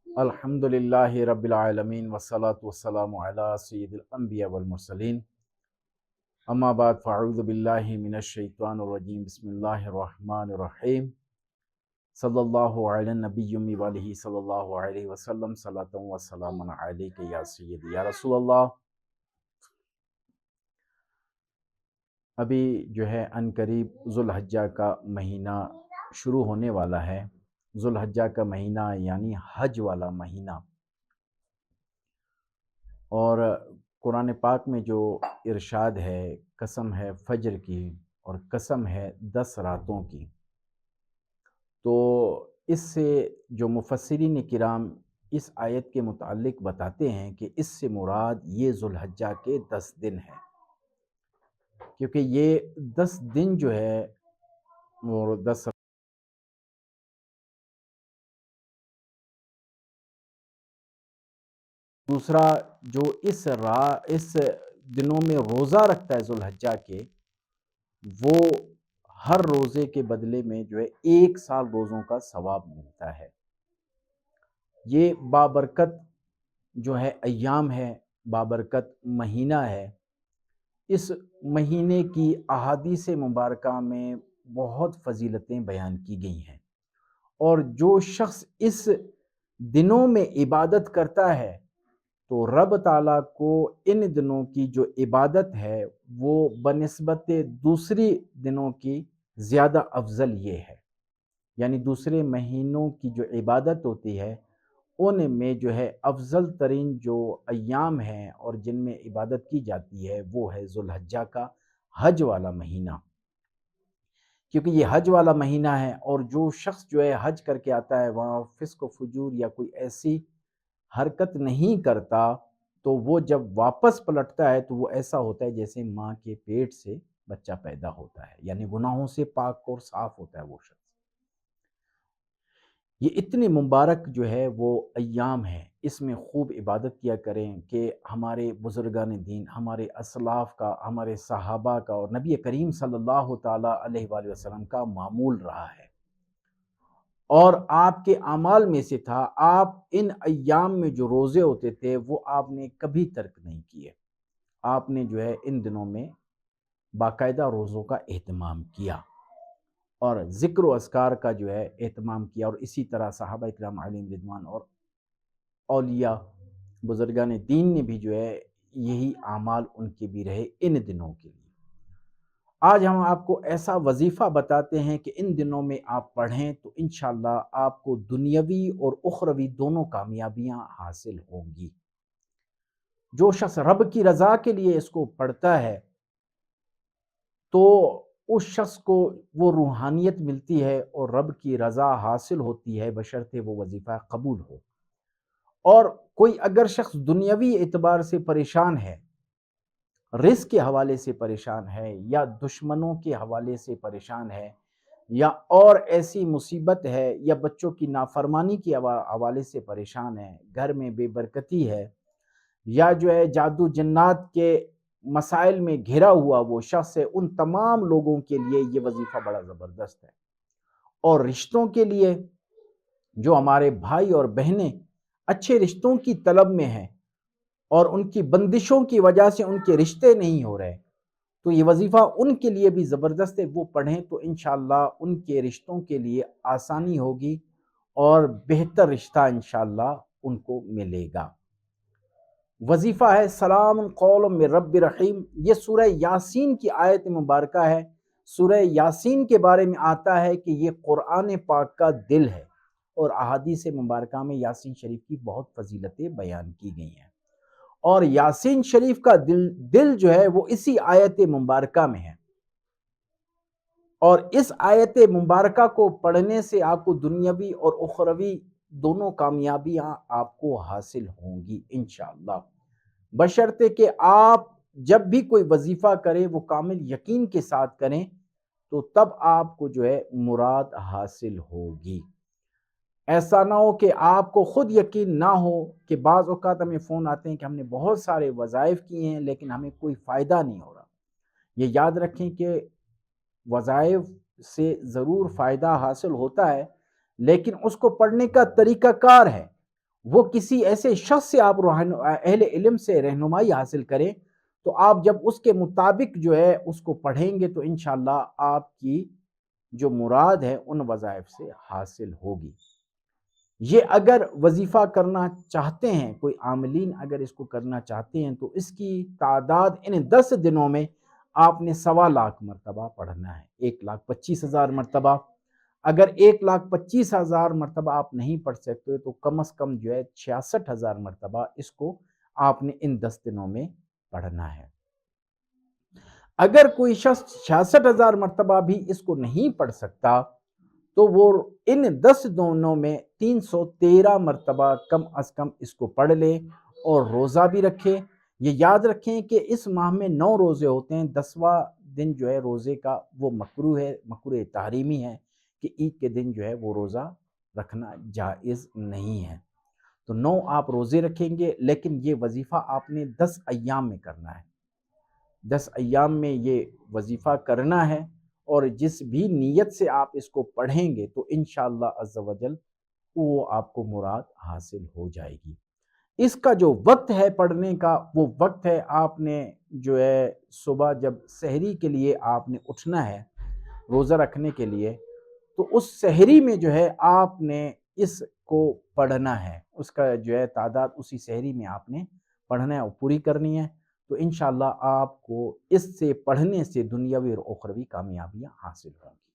الحمدللہ رب العالمین والصلاة والسلام علی سید الانبیاء والمرسلین اما بعد فاعوذ باللہ من الشیطان الرجیم بسم اللہ الرحمن الرحیم صلی اللہ علی النبی وآلہ صلی اللہ علیہ وسلم صلاۃ و سلام علیک یا سید یا رسول اللہ۔ ابھی جو ہے عنقریب ذوالحجہ کا مہینہ شروع ہونے والا ہے۔ ذوالحجہ کا مہینہ یعنی حج والا مہینہ، اور قرآن پاک میں جو ارشاد ہے، قسم ہے فجر کی اور قسم ہے 10 راتوں کی، تو اس سے جو مفسرین کرام اس آیت کے متعلق بتاتے ہیں کہ اس سے مراد یہ ذوالحجہ کے 10 دن ہیں، کیونکہ یہ 10 دن جو ہے وہ 10 دوسرا جو اس دنوں میں روزہ رکھتا ہے ذوالحجہ کے، وہ ہر روزے کے بدلے میں جو ہے 1 سال روزوں کا ثواب ملتا ہے۔ یہ بابرکت جو ہے ایام ہے، بابرکت مہینہ ہے۔ اس مہینے کی احادیث مبارکہ میں بہت فضیلتیں بیان کی گئی ہیں، اور جو شخص اس دنوں میں عبادت کرتا ہے تو رب تعالیٰ کو ان دنوں کی جو عبادت ہے وہ بنسبت دوسری دنوں کی زیادہ افضل یہ ہے، یعنی دوسرے مہینوں کی جو عبادت ہوتی ہے ان میں جو ہے افضل ترین جو ایام ہیں اور جن میں عبادت کی جاتی ہے وہ ہے ذوالحجہ کا حج والا مہینہ، کیونکہ یہ حج والا مہینہ ہے۔ اور جو شخص جو ہے حج کر کے آتا ہے وہاں فسق و فجور یا کوئی ایسی حرکت نہیں کرتا، تو وہ جب واپس پلٹتا ہے تو وہ ایسا ہوتا ہے جیسے ماں کے پیٹ سے بچہ پیدا ہوتا ہے، یعنی گناہوں سے پاک اور صاف ہوتا ہے وہ شخص۔ یہ اتنے مبارک جو ہے وہ ایام ہیں، اس میں خوب عبادت کیا کریں کہ ہمارے بزرگان دین، ہمارے اسلاف کا، ہمارے صحابہ کا اور نبی کریم صلی اللہ تعالیٰ علیہ وآلہ وسلم کا معمول رہا ہے، اور آپ کے اعمال میں سے تھا۔ آپ ان ایام میں جو روزے ہوتے تھے وہ آپ نے کبھی ترک نہیں کیے، آپ نے جو ہے ان دنوں میں باقاعدہ روزوں کا اہتمام کیا اور ذکر و اذکار کا جو ہے اہتمام کیا، اور اسی طرح صحابہ اکرام علیہم رضوان اور اولیاء بزرگان دین نے بھی جو ہے یہی اعمال ان کے بھی رہے ان دنوں کے لیے۔ آج ہم آپ کو ایسا وظیفہ بتاتے ہیں کہ ان دنوں میں آپ پڑھیں تو انشاءاللہ آپ کو دنیاوی اور اخروی دونوں کامیابیاں حاصل ہوں گی۔ جو شخص رب کی رضا کے لیے اس کو پڑھتا ہے تو اس شخص کو وہ روحانیت ملتی ہے اور رب کی رضا حاصل ہوتی ہے، بشرطے وہ وظیفہ قبول ہو۔ اور کوئی اگر شخص دنیاوی اعتبار سے پریشان ہے، رزق کے حوالے سے پریشان ہے، یا دشمنوں کے حوالے سے پریشان ہے، یا اور ایسی مصیبت ہے، یا بچوں کی نافرمانی کے حوالے سے پریشان ہے، گھر میں بے برکتی ہے، یا جو ہے جادو جنات کے مسائل میں گھرا ہوا وہ شخص ہے، ان تمام لوگوں کے لیے یہ وظیفہ بڑا زبردست ہے۔ اور رشتوں کے لیے، جو ہمارے بھائی اور بہنیں اچھے رشتوں کی طلب میں ہیں اور ان کی بندشوں کی وجہ سے ان کے رشتے نہیں ہو رہے، تو یہ وظیفہ ان کے لیے بھی زبردست ہے، وہ پڑھیں تو انشاءاللہ ان کے رشتوں کے لیے آسانی ہوگی اور بہتر رشتہ انشاءاللہ ان کو ملے گا۔ وظیفہ ہے سلام قول من رب رحیم۔ یہ سورہ یاسین کی آیت مبارکہ ہے۔ سورہ یاسین کے بارے میں آتا ہے کہ یہ قرآن پاک کا دل ہے، اور احادیث مبارکہ میں یاسین شریف کی بہت فضیلتیں بیان کی گئی ہیں، اور یاسین شریف کا دل جو ہے وہ اسی آیت مبارکہ میں ہے، اور اس آیت مبارکہ کو پڑھنے سے آپ کو دنیاوی اور اخروی دونوں کامیابیاں آپ کو حاصل ہوں گی انشاءاللہ، بشرطے کہ آپ جب بھی کوئی وظیفہ کریں وہ کامل یقین کے ساتھ کریں، تو تب آپ کو جو ہے مراد حاصل ہوگی۔ ایسا نہ ہو کہ آپ کو خود یقین نہ ہو، کہ بعض اوقات ہمیں فون آتے ہیں کہ ہم نے بہت سارے وظائف کیے ہیں لیکن ہمیں کوئی فائدہ نہیں ہو رہا۔ یہ یاد رکھیں کہ وظائف سے ضرور فائدہ حاصل ہوتا ہے، لیکن اس کو پڑھنے کا طریقہ کار ہے، وہ کسی ایسے شخص سے آپ اہل علم سے رہنمائی حاصل کریں، تو آپ جب اس کے مطابق جو ہے اس کو پڑھیں گے تو انشاءاللہ آپ کی جو مراد ہے ان وظائف سے حاصل ہوگی۔ یہ اگر وظیفہ کرنا چاہتے ہیں، کوئی عاملین اگر اس کو کرنا چاہتے ہیں تو اس کی تعداد ان 10 دنوں میں آپ نے 1.25 مرتبہ پڑھنا ہے، 1,25,000 مرتبہ۔ اگر 1,25,000 مرتبہ آپ نہیں پڑھ سکتے تو کم از کم جو ہے 66,000 مرتبہ اس کو آپ نے ان 10 دنوں میں پڑھنا ہے۔ اگر کوئی شخص 66,000 مرتبہ بھی اس کو نہیں پڑھ سکتا تو وہ ان 10 دنوں میں 313 مرتبہ کم از کم اس کو پڑھ لے اور روزہ بھی رکھے۔ یہ یاد رکھیں کہ اس ماہ میں 9 روزے ہوتے ہیں، 10واں دن جو ہے روزے کا وہ مکروہ ہے، مکروہ تحریمی ہے کہ عید کے دن جو ہے وہ روزہ رکھنا جائز نہیں ہے۔ تو 9 آپ روزے رکھیں گے، لیکن یہ وظیفہ آپ نے 10 ایام میں کرنا ہے۔ 10 ایام میں یہ وظیفہ کرنا ہے، اور جس بھی نیت سے آپ اس کو پڑھیں گے تو انشاءاللہ عز و جل وہ آپ کو مراد حاصل ہو جائے گی۔ اس کا جو وقت ہے پڑھنے کا، وہ وقت ہے آپ نے جو ہے صبح جب سحری کے لیے آپ نے اٹھنا ہے روزہ رکھنے کے لیے، تو اس سحری میں جو ہے آپ نے اس کو پڑھنا ہے، اس کا جو ہے تعداد اسی سحری میں آپ نے پڑھنا ہے اور پوری کرنی ہے۔ تو انشاءاللہ آپ کو اس سے پڑھنے سے دنیاوی اور اخروی کامیابیاں حاصل ہوں گی۔